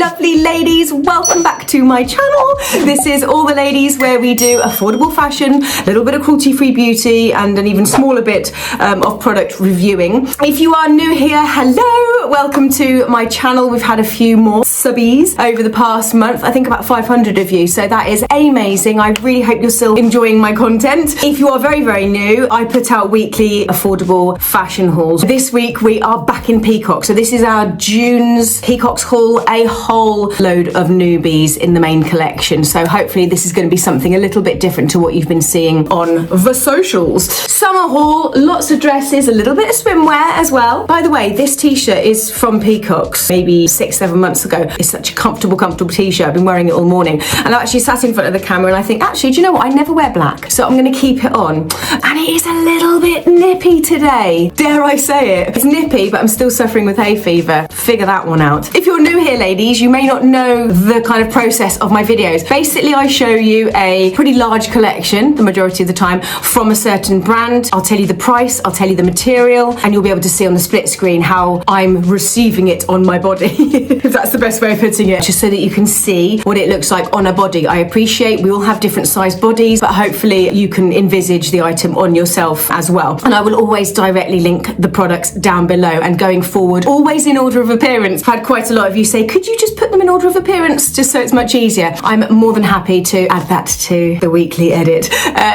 lovely ladies, welcome back to my channel. This is All the Ladies, where we do affordable fashion, a little bit of cruelty-free beauty, and an even smaller bit of product reviewing. If you are new here, hello, welcome to my channel. We've had a few more subbies over the past month, I think about 500 of you, so that is amazing. I really hope you're still enjoying my content. If you are very, very new, I put out weekly affordable fashion hauls. This week we are back in Peacocks, so this is our June's Peacocks haul, a whole load of newbies in the main collection. So hopefully this is going to be something a little bit different to what you've been seeing on the socials. Summer haul, lots of dresses, a little bit of swimwear as well. By the way, this t-shirt is from Peacocks, maybe 6-7 months ago. It's such a comfortable t-shirt. I've been wearing it all morning, and I actually sat in front of the camera and I think, actually, do you know what? I never wear black, so I'm going to keep it on. And it is a little bit nippy today. Dare I say it? It's nippy, but I'm still suffering with hay fever. Figure that one out. If you're new here, ladies, you may not know the kind of process of my videos. Basically, I show you a pretty large collection, the majority of the time, from a certain brand. I'll tell you the price, I'll tell you the material, and you'll be able to see on the split screen how I'm receiving it on my body, if that's the best way of putting it, just so that you can see what it looks like on a body. I appreciate we all have different sized bodies, but hopefully you can envisage the item on yourself as well. And I will always directly link the products down below, and going forward, always in order of appearance. I've had quite a lot of you say, could you just put them in order of appearance just so it's much easier? I'm more than happy to add that to the weekly edit.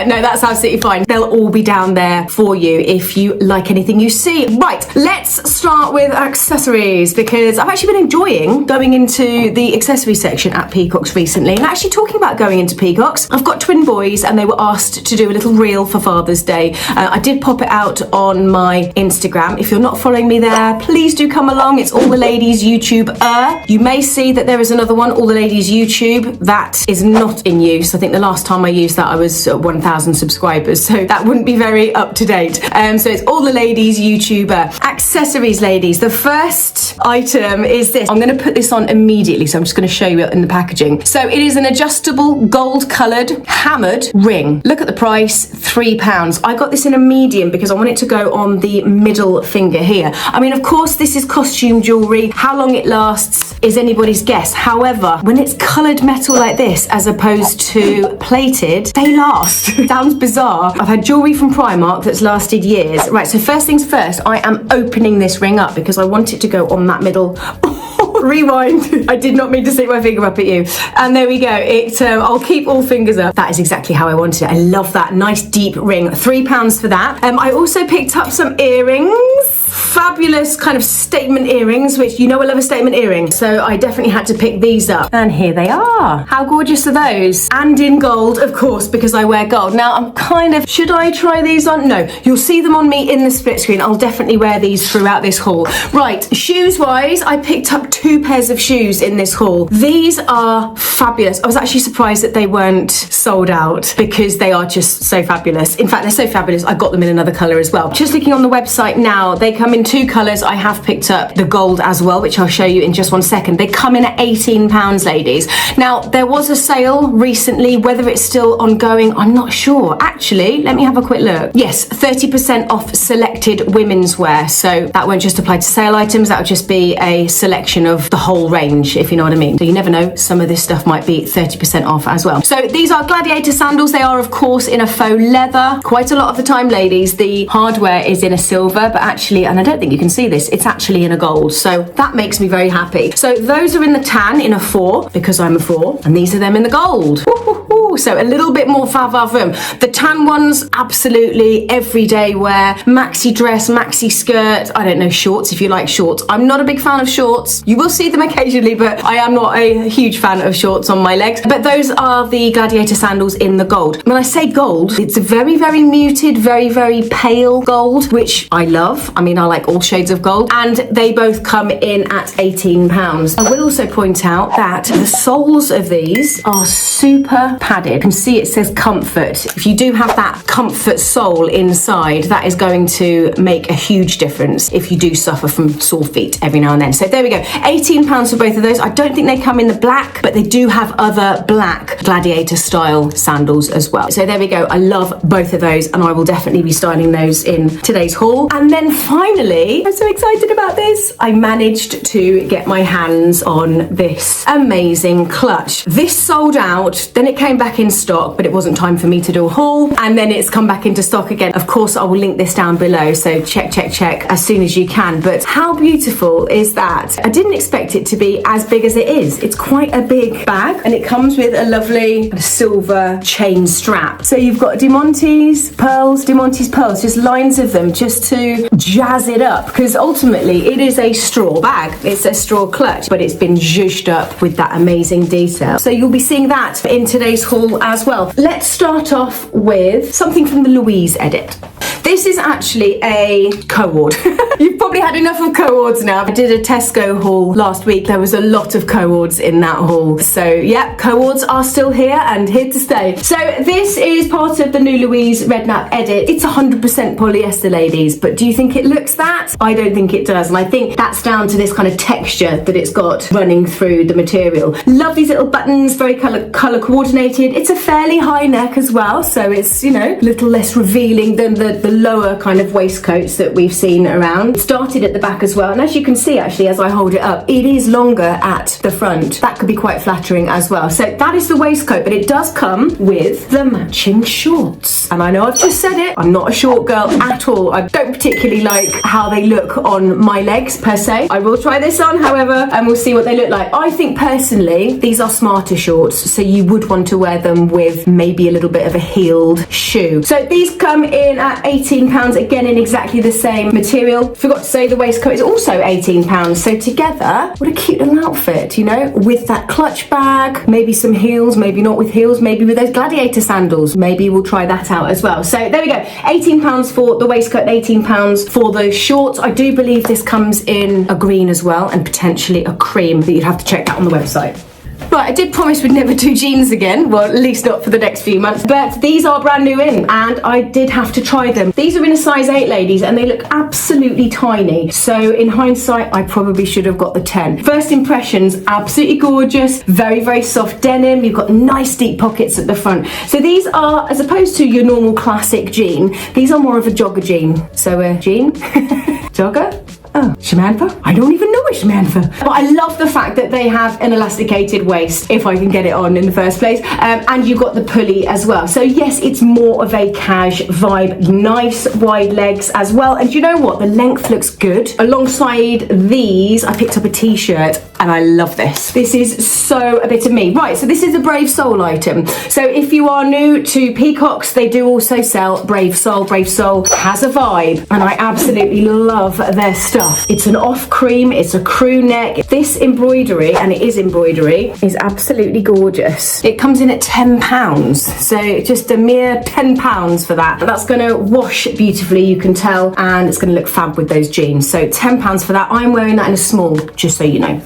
No, that's absolutely fine. They'll all be down there for you if you like anything you see. Right, let's start with accessories, because I've actually been enjoying going into the accessory section at Peacocks recently. And actually, talking about going into Peacocks, I've got twin boys and they were asked to do a little reel for Father's Day. I did pop it out on my Instagram. If you're not following me there, please do come along. It's All the Ladies YouTube. You may see that there is another one, All the Ladies YouTube, that is not in use. I think the last time I used that I was 1,000 subscribers, so that wouldn't be very up to date. So it's All the Ladies YouTuber. Accessories, ladies. The first item is this. I'm going to put this on immediately, so I'm just going to show you it in the packaging. So it is an adjustable gold coloured hammered ring. Look at the price, £3. I got this in a medium because I want it to go on the middle finger here. I mean, of course, this is costume jewellery. How long it lasts is anybody's guess. However, when it's coloured metal like this as opposed to plated, they last. Sounds bizarre. I've had jewellery from Primark that's lasted years. Right, so first things first, I am opening this ring up because I want it to go on that middle. Rewind. I did not mean to stick my finger up at you. And there we go. I'll keep all fingers up. That is exactly how I wanted it. I love that. Nice deep ring. £3 for that. I also picked up some earrings. Fabulous kind of statement earrings, which you know I love a statement earring. So I definitely had to pick these up. And here they are. How gorgeous are those? And in gold, of course, because I wear gold. Now I'm kind of, should I try these on? No. You'll see them on me in the split screen. I'll definitely wear these throughout this haul. Right, shoes wise, I picked up 2 pairs of shoes in this haul. These are fabulous. I was actually surprised that they weren't sold out because they are just so fabulous. In fact, they're so fabulous, I got them in another colour as well. Just looking on the website now, they come in 2 colours. I have picked up the gold as well, which I'll show you in just one second. They come in at £18, ladies. Now, there was a sale recently. Whether it's still ongoing, I'm not sure. Actually, let me have a quick look. Yes, 30% off selected women's wear. So that won't just apply to sale items. That would just be a selection of the whole range, if you know what I mean. So you never know, some of this stuff might be 30% off as well. So these are gladiator sandals. They are, of course, in a faux leather. Quite a lot of the time, ladies, the hardware is in a silver, but actually, and I don't think you can see this, it's actually in a gold. So that makes me very happy. So those are in the tan in a 4, because I'm a 4, and these are them in the gold. So a little bit more fa-va-voom. The tan ones, absolutely everyday wear. Maxi dress, maxi skirt. I don't know, shorts if you like shorts. I'm not a big fan of shorts. You will see them occasionally, but I am not a huge fan of shorts on my legs. But those are the gladiator sandals in the gold. When I say gold, it's a very, very muted, very, very pale gold, which I love. I mean, I like all shades of gold. And they both come in at £18. I will also point out that the soles of these are super padded. You can see it says comfort. If you do have that comfort sole inside, that is going to make a huge difference if you do suffer from sore feet every now and then. So there we go, £18 for both of those. I don't think they come in the black, but they do have other black gladiator style sandals as well. So there we go. I love both of those, and I will definitely be styling those in today's haul. And then finally, finally, I'm so excited about this, I managed to get my hands on this amazing clutch. This sold out, then it came back in stock, but it wasn't time for me to do a haul, and then it's come back into stock again. Of course, I will link this down below, so check as soon as you can. But how beautiful is that? I didn't expect it to be as big as it is. It's quite a big bag, and it comes with a lovely silver chain strap. So you've got Diamante's pearls, just lines of them just to jazz it up, because ultimately it is a straw bag. It's a straw clutch, but it's been zhuzhed up with that amazing detail. So you'll be seeing that in today's haul as well. Let's start off with something from the Louise edit. This is actually a co-ord. You've probably had enough of co-ords now. I did a Tesco haul last week. There was a lot of co-ords in that haul. So yeah, co-ords are still here and here to stay. So this is part of the new Louise Redknapp edit. It's 100% polyester, ladies, but do you think it looks that? I don't think it does, and I think that's down to this kind of texture that it's got running through the material. Love these little buttons, very color coordinated. It's a fairly high neck as well, so it's, you know, a little less revealing than the lower kind of waistcoats that we've seen around. It started at the back as well, and as you can see, actually, as I hold it up, it is longer at the front. That could be quite flattering as well. So that is the waistcoat, but it does come with the matching shorts. And I know I've just said it, I'm not a short girl at all. I don't particularly like how they look on my legs per se. I will try this on, however, and we'll see what they look like. I think personally, these are smarter shorts, so you would want to wear them with maybe a little bit of a heeled shoe. So these come in at £18, again in exactly the same material. Forgot to say the waistcoat is also £18. So together, what a cute little outfit, you know, with that clutch bag, maybe some heels, maybe not with heels, maybe with those gladiator sandals. Maybe we'll try that out as well. So there we go, £18 for the waistcoat, £18 for those shorts. I do believe this comes in a green as well, and potentially a cream, but you'd have to check that on the website. Right, I did promise we'd never do jeans again, well, at least not for the next few months, but these are brand new in, and I did have to try them. These are in a size 8, ladies, and they look absolutely tiny, so in hindsight, I probably should have got the 10. First impressions, absolutely gorgeous, very, very soft denim. You've got nice deep pockets at the front. So these are, as opposed to your normal classic jean, these are more of a jogger jean. So a jean, jogger? Oh, Shamanfa? I don't even know a Shamanfa. But I love the fact that they have an elasticated waist, if I can get it on in the first place. And you've got the pulley as well. So yes, it's more of a cash vibe. Nice wide legs as well. And you know what? The length looks good. Alongside these, I picked up a t-shirt, and I love this. This is so a bit of me. Right, so this is a Brave Soul item. So if you are new to Peacocks, they do also sell Brave Soul. Brave Soul has a vibe, and I absolutely love their stuff. It's an off cream, it's a crew neck. This embroidery, and it is embroidery, is absolutely gorgeous. It comes in at £10, so just a mere £10 for that. That's gonna wash beautifully, you can tell, and it's gonna look fab with those jeans. So £10 for that. I'm wearing that in a small, just so you know.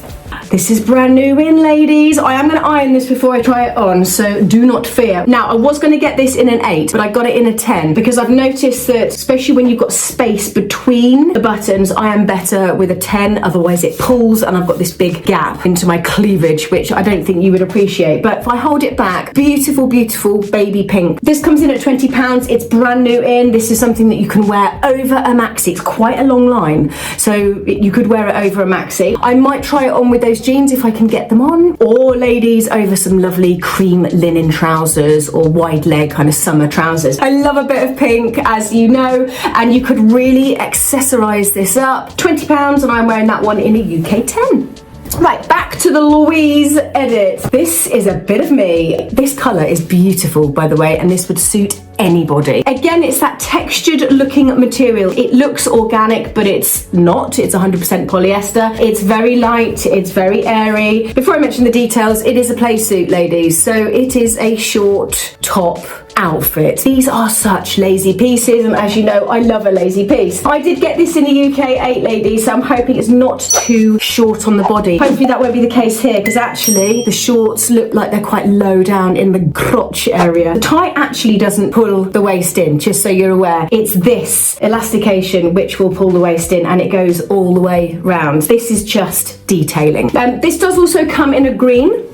This is brand new in, ladies. I am going to iron this before I try it on, so do not fear. Now, I was going to get this in an 8, but I got it in a 10 because I've noticed that, especially when you've got space between the buttons, I am better with a 10. Otherwise, it pulls and I've got this big gap into my cleavage, which I don't think you would appreciate. But if I hold it back, beautiful, beautiful baby pink. This comes in at £20. It's brand new in. This is something that you can wear over a maxi. It's quite a long line, so you could wear it over a maxi. I might try it on with those jeans if I can get them on, or ladies over some lovely cream linen trousers or wide leg kind of summer trousers. I love a bit of pink, as you know, and you could really accessorize this up. £20, and I'm wearing that one in a UK 10. Right, back to the Louise edit. This is a bit of me. This colour is beautiful, by the way, and this would suit anybody. Again, it's that textured looking material. It looks organic, but it's not. It's 100% polyester. It's very light, it's very airy. Before I mention the details, it is a play suit, ladies. So it is a short top outfit. These are such lazy pieces, and as you know, I love a lazy piece. I did get this in the UK 8, ladies, so I'm hoping it's not too short on the body. Hopefully that won't be the case here, because actually the shorts look like they're quite low down in the crotch area. The tie actually doesn't pull the waist in, just so you're aware. It's this elastication which will pull the waist in, and it goes all the way round. This is just detailing. This does also come in a green.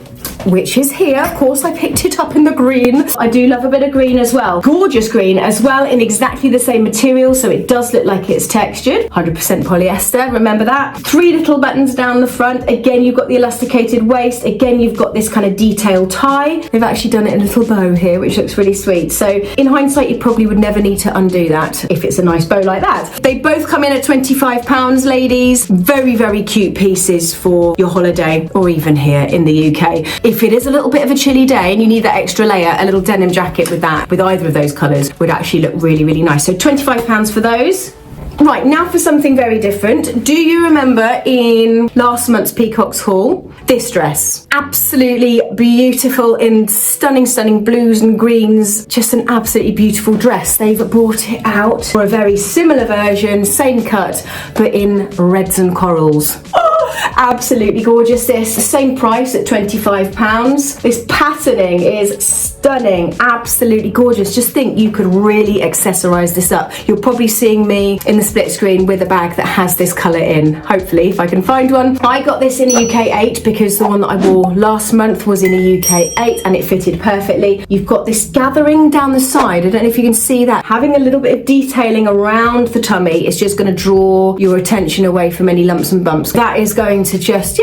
which is here. Of course, I picked it up in the green. I do love a bit of green as well. Gorgeous green as well, in exactly the same material, so it does look like it's textured. 100% polyester, remember that. 3 little buttons down the front. Again, you've got the elasticated waist. Again, you've got this kind of detailed tie. They've actually done it in a little bow here, which looks really sweet. So in hindsight, you probably would never need to undo that if it's a nice bow like that. They both come in at £25, ladies. Very, very cute pieces for your holiday, or even here in the UK. If it is a little bit of a chilly day and you need that extra layer, a little denim jacket with that, with either of those colours, would actually look really, really nice. So £25 for those. Right, now for something very different. Do you remember in last month's Peacocks haul, this dress? Absolutely beautiful in stunning, stunning blues and greens. Just an absolutely beautiful dress. They've brought it out for a very similar version, same cut, but in reds and corals. Absolutely gorgeous. This same price at £25. This patterning is stunning, absolutely gorgeous. Just think you could really accessorize this up. You're probably seeing me in the split screen with a bag that has this color in, hopefully, if I can find one. I got this in a UK 8 because the one that I wore last month was in a UK 8 and it fitted perfectly. You've got this gathering down the side. I don't know if you can see that. Having a little bit of detailing around the tummy is just going to draw your attention away from any lumps and bumps. That is going to just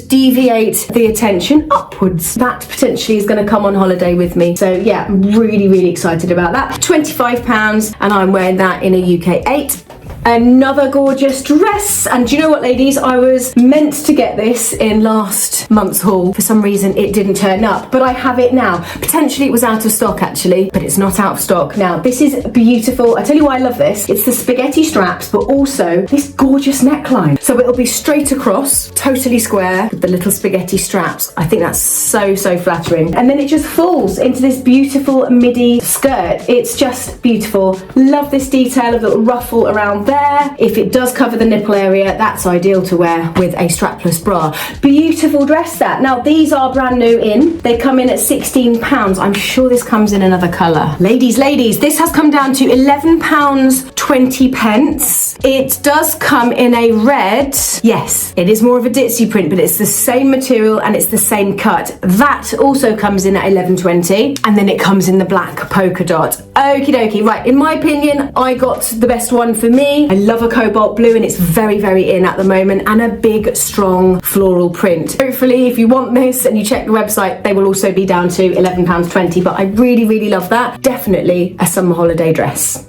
deviate the attention upwards. That potentially is going to come on holiday with me. So yeah, I'm really, really excited about that. £25, and I'm wearing that in a UK 8. Another gorgeous dress, and do you know what, ladies, I was meant to get this in last month's haul. For some reason it didn't turn up, but I have it now. Potentially it was out of stock actually, but it's not out of stock now. This is beautiful. I tell you why I love this. It's the spaghetti straps, but also this gorgeous neckline. So it'll be straight across, totally square, with the little spaghetti straps. I think that's so, so flattering. And then it just falls into this beautiful midi skirt. It's just beautiful. Love this detail of little ruffle around there. If it does cover the nipple area, that's ideal to wear with a strapless bra. Beautiful dress that. Now these are brand new in. They come in at £16. I'm sure this comes in another colour. Ladies, this has come down to £11.20. It does come in a red. Yes, it is more of a ditzy print, but it's the same material and it's the same cut. That also comes in at £11.20, and then it comes in the black polka dot. Okie dokie. Right, in my opinion, I got the best one for me. I love a cobalt blue, and it's very, very in at the moment, and a big, strong floral print. Hopefully, if you want this and you check the website, they will also be down to £11.20, but I really, really love that. Definitely a summer holiday dress.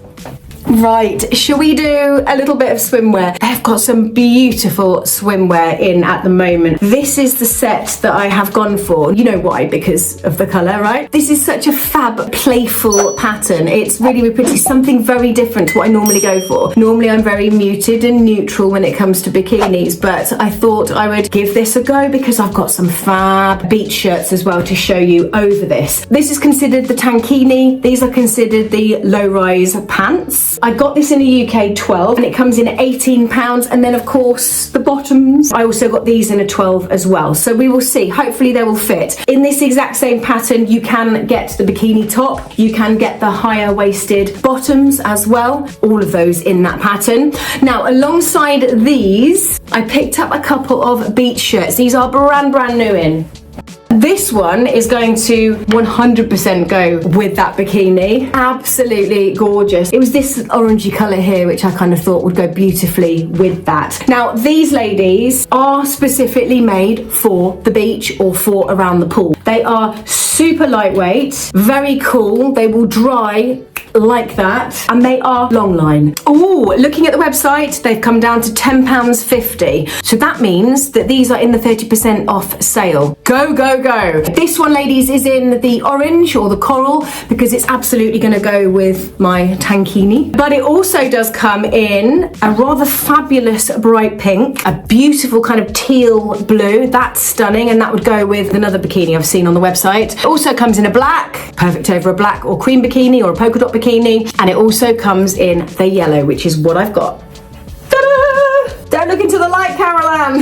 Right, shall we do a little bit of swimwear? They've got some beautiful swimwear in at the moment. This is the set that I have gone for. You know why? Because of the colour, right? This is such a fab, playful pattern. It's really, really pretty. Something very different to what I normally go for. Normally I'm very muted and neutral when it comes to bikinis, but I thought I would give this a go because I've got some fab beach shirts as well to show you over this. This is considered the tankini. These are considered the low-rise pants. I got this in a UK 12 and it comes in at £18, and then of course the bottoms, I also got these in a 12 as well. So we will see. Hopefully they will fit. In this exact same pattern, you can get the bikini top, you can get the higher waisted bottoms as well, all of those in that pattern. Now alongside these, I picked up a couple of beach shirts. These are brand new in. This one is going to 100% go with that bikini. Absolutely gorgeous. It was this orangey colour here, which I kind of thought would go beautifully with that. Now, these ladies are specifically made for the beach or for around the pool. They are super lightweight, very cool. They will dry like that, and they are long line. Oh, looking at the website, they've come down to £10.50. So that means that these are in the 30% off sale. Go, go, go. This one, ladies, is in the orange or the coral because it's absolutely going to go with my tankini. But it also does come in a rather fabulous bright pink, a beautiful kind of teal blue. That's stunning, and that would go with another bikini I've seen on the website. It also comes in a black, perfect over a black or cream bikini or a polka dot bikini. And it also comes in the yellow, which is what I've got. Ta-da! Don't look into the light, Caroline.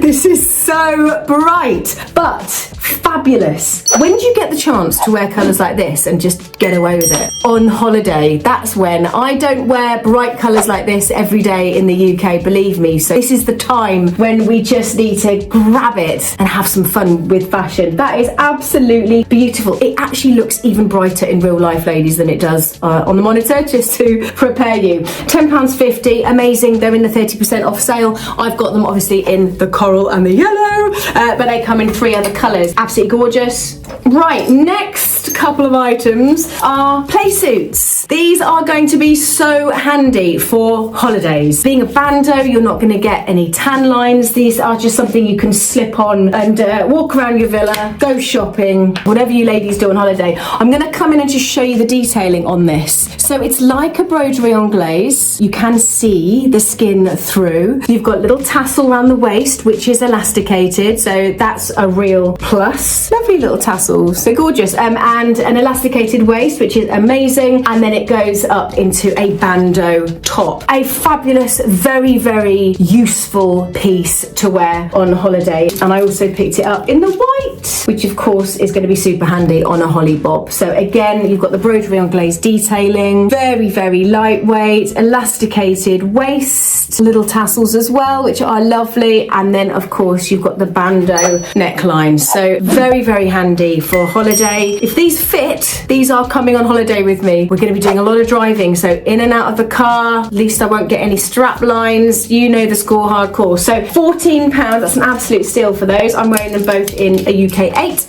This is so bright, but fabulous. When do you get the chance to wear colours like this and just get away with it? On holiday, that's when. I don't wear bright colours like this every day in the UK, believe me. So this is the time when we just need to grab it and have some fun with fashion. That is absolutely beautiful. It actually looks even brighter in real life, ladies, than it does on the monitor, just to prepare you. £10.50, amazing. They're in the 30% off sale. I've got them obviously in the coral and the yellow, but they come in 3 other colours. Absolutely gorgeous. Right, next couple of items are play suits. These are going to be so handy for holidays. Being a bando, you're not going to get any tan lines. These are just something you can slip on and walk around your villa, go shopping, whatever you ladies do on holiday. I'm going to come in and just show you the detailing on this. So it's like a broderie anglaise. You can see the skin through. You've got a little tassel around the waist, which is elasticated, so that's a real plus. Lovely little tassels, so gorgeous. And an elasticated waist, which is amazing, and then it goes up into a bandeau top. A fabulous, very, very useful piece to wear on holiday. And I also picked it up in the white, which of course is going to be super handy on a holly bob. So again, you've got the broderie anglaise detailing, very, very lightweight, elasticated waist, little tassels as well, which are lovely. And then of course you've got the bandeau neckline. So very, very handy for holiday. If these fit, these are coming on holiday with me. We're going to be doing a lot of driving, so in and out of the car. At least I won't get any strap lines. You know the score hardcore. So £14, that's an absolute steal for those. I'm wearing them both in a UK 8.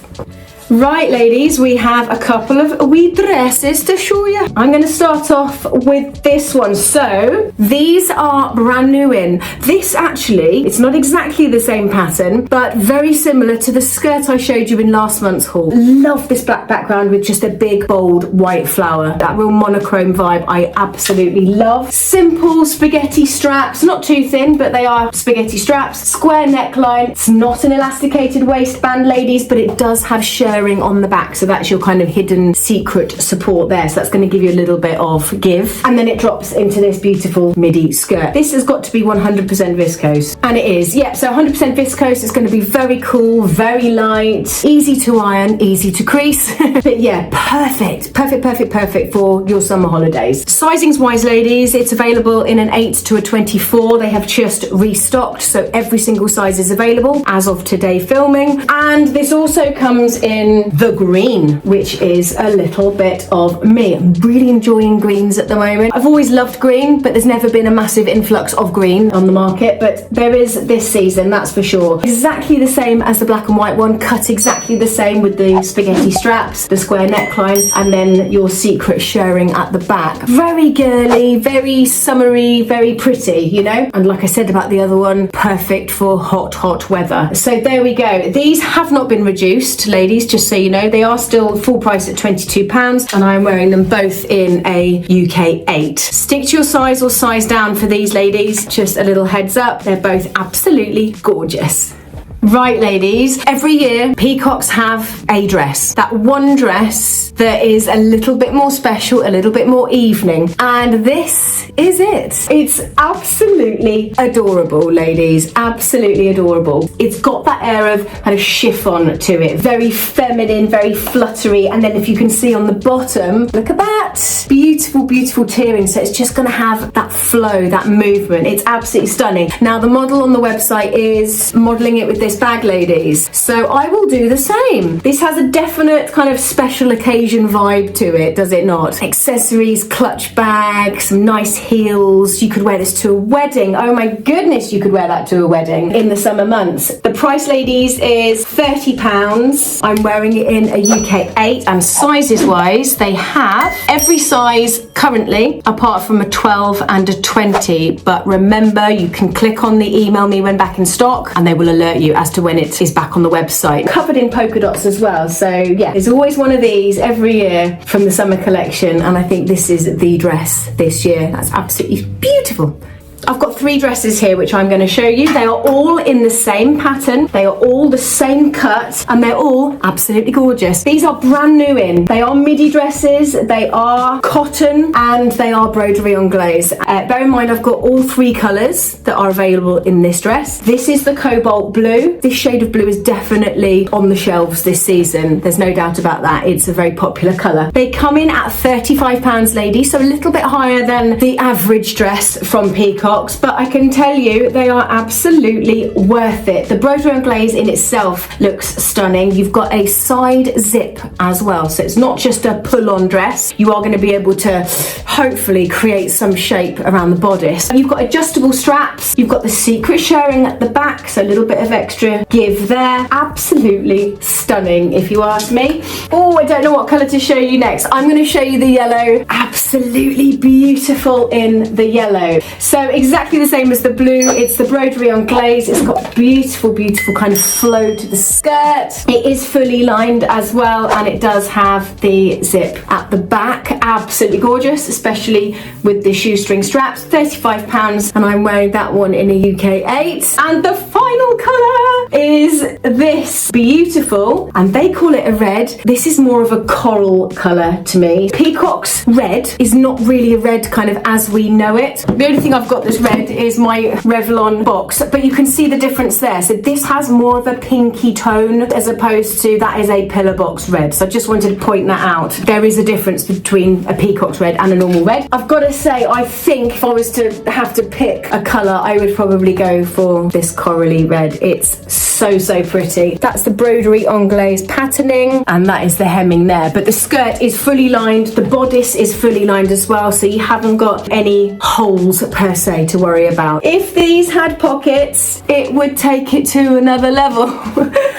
Right, ladies, we have a couple of wee dresses to show you. I'm going to start off with this one. So these are brand new in. This actually, it's not exactly the same pattern, but very similar to the skirt I showed you in last month's haul. Love this black background with just a big, bold white flower. That real monochrome vibe I absolutely love. Simple spaghetti straps, not too thin, but they are spaghetti straps. Square neckline. It's not an elasticated waistband, ladies, but it does have shirt on the back, so that's your kind of hidden secret support there, so that's going to give you a little bit of give. And then it drops into this beautiful midi skirt. This has got to be 100% viscose, and it is. Yep, so 100% viscose is going to be very cool, very light, easy to iron, easy to crease. But yeah, perfect for your summer holidays. Sizings wise, ladies, it's available in an 8 to a 24. They have just restocked, so every single size is available as of today filming. And this also comes in the green, which is a little bit of me. I'm really enjoying greens at the moment. I've always loved green, but there's never been a massive influx of green on the market, but there is this season, that's for sure. Exactly the same as the black and white one, cut exactly the same with the spaghetti straps, the square neckline, and then your secret shirring at the back. Very girly, very summery, very pretty, you know? And like I said about the other one, perfect for hot weather. So there we go. These have not been reduced, ladies, just so you know. They are still full price at £22, and I'm wearing them both in a UK 8. Stick to your size or size down for these, ladies. Just a little heads up, they're both absolutely gorgeous. Right, ladies, every year Peacocks have a dress. That one dress that is a little bit more special, a little bit more evening, and this is it. It's absolutely adorable, ladies, absolutely adorable. It's got that air of kind of chiffon to it, very feminine, very fluttery, and then if you can see on the bottom, look at that, beautiful tearing, so it's just going to have that flow, that movement. It's absolutely stunning. Now the model on the website is modelling it with this bag, ladies, so I will do the same. This has a definite kind of special occasion vibe to it, does it not? Accessories, clutch bag, some nice heels. You could wear this to a wedding. Oh my goodness, you could wear that to a wedding in the summer months. The price, ladies, is £30. I'm wearing it in a UK 8, and sizes wise they have every size currently apart from a 12 and a 20, but remember, you can click on the email me when back in stock and they will alert you as to when it is back on the website. Covered in polka dots as well, so yeah, there's always one of these every year from the summer collection, and I think this is the dress this year. That's absolutely beautiful. I've got 3 dresses here which I'm going to show you. They are all in the same pattern, they are all the same cut, and they're all absolutely gorgeous. These are brand new in. They are midi dresses, they are cotton, and they are broderie anglaise. Bear in mind I've got all 3 colours that are available in this dress. This is the cobalt blue. This shade of blue is definitely on the shelves this season. There's no doubt about that. It's a very popular colour. They come in at £35, ladies, so a little bit higher than the average dress from Peacocks, but I can tell you they are absolutely worth it. The broderie anglaise in itself looks stunning. You've got a side zip as well, so it's not just a pull-on dress. You are going to be able to hopefully create some shape around the bodice. You've got adjustable straps, you've got the secret showing at the back, so a little bit of extra give there. Absolutely stunning if you ask me. Oh, I don't know what colour to show you next. I'm going to show you the yellow. Absolutely beautiful in the yellow. So exactly the same as the blue, it's the broderie anglaise. It's got beautiful, beautiful kind of flow to the skirt. It is fully lined as well, and it does have the zip at the back. Absolutely gorgeous, especially with the shoestring straps. £35, and I'm wearing that one in a UK 8. And the final colour is this beautiful, and they call it a red. This is more of a coral colour to me. Peacocks red is not really a red kind of as we know it. The only thing I've got that's red is my Revlon box, but you can see the difference there. So this has more of a pinky tone as opposed to that is a pillar box red. So I just wanted to point that out. There is a difference between a Peacocks red and a normal red. I've got to say, I think if I was to have to pick a colour, I would probably go for this corally red. It's so pretty. That's the broderie anglaise patterning, and that is the hemming there. But the skirt is fully lined, the bodice is fully lined as well, so you haven't got any holes per se to worry about. If these had pockets, it would take it to another level.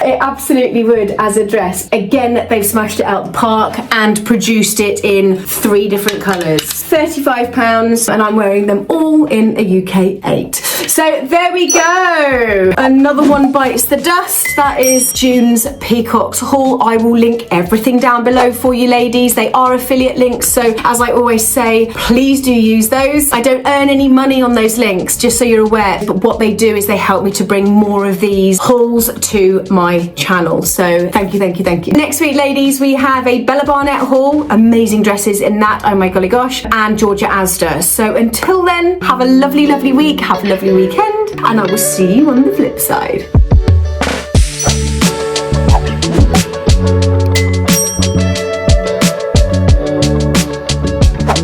It absolutely would as a dress. Again, they've smashed it out the park and produced it in 3 different colours. £35, and I'm wearing them all in a UK 8. So there we go. Another one bites the dust. That is June's Peacocks haul. I will link everything down below for you, ladies. They are affiliate links, so as I always say, please do use those. I don't earn any money on those links, just so you're aware, but what they do is they help me to bring more of these hauls to my channel. So thank you, thank you, thank you. Next week, ladies, we have a Bella Barnett haul. Amazing dresses in that, oh my golly gosh, and Georgia Asda. So until then, have a lovely, lovely week, have a lovely weekend, and I will see you on the flip side.